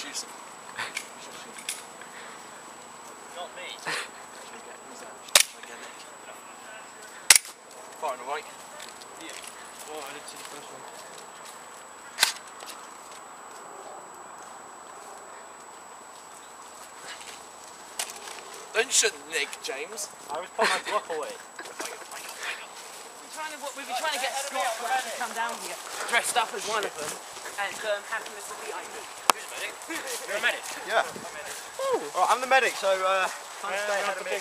shoot some. Not me. Far on the right. Yeah. Oh, I didn't see the first one. Don't shoot Nick, James. I was putting my block away. We've been trying to get Scott to actually come down here, dressed up as one of them, and have him as the VIP. You're a medic? Yeah. Alright, I'm the medic, so time to stay ahead of me.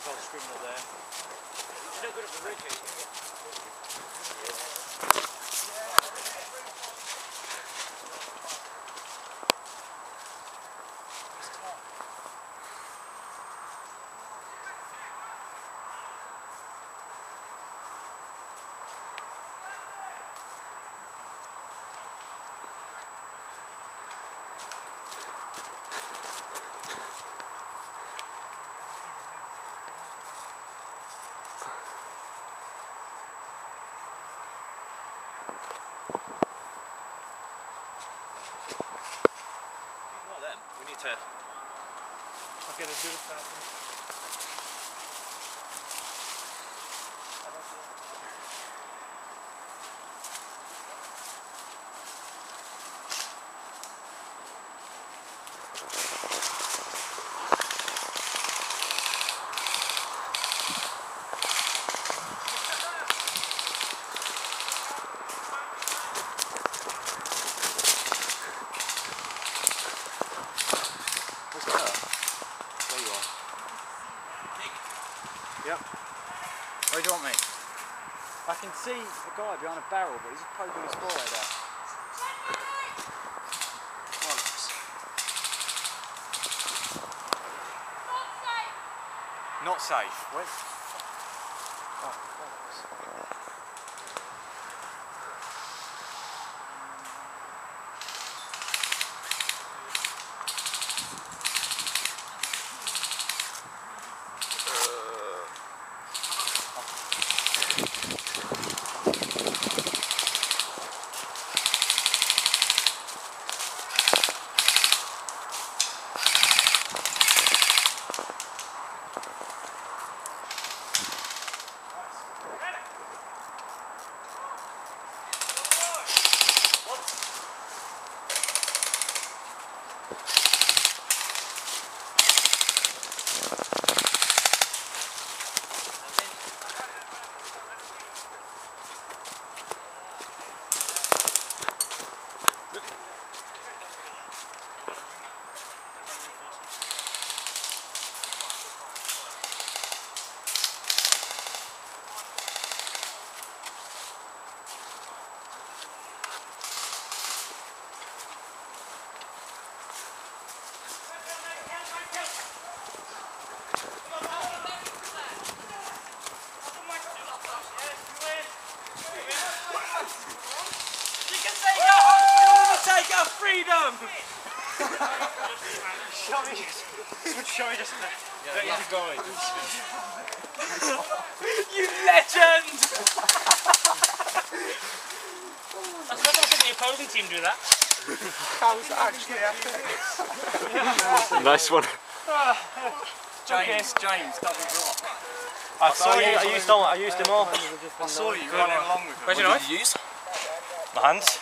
Top criminal there. You're not good at the ridge, you can get... We need to... I'll get a do this. Yep. Where do you want me? I can see the guy behind a barrel, but he's just poking his forehead out. Not safe. Wait. Oh, Freedom! Show me just there. Yeah, keep going. You legend! I suppose I think the opposing team do that. that was actually epic. Nice one. James, double block. I saw you. I used them all. I saw you running along with him. Where's your knife? What did you use? My hands.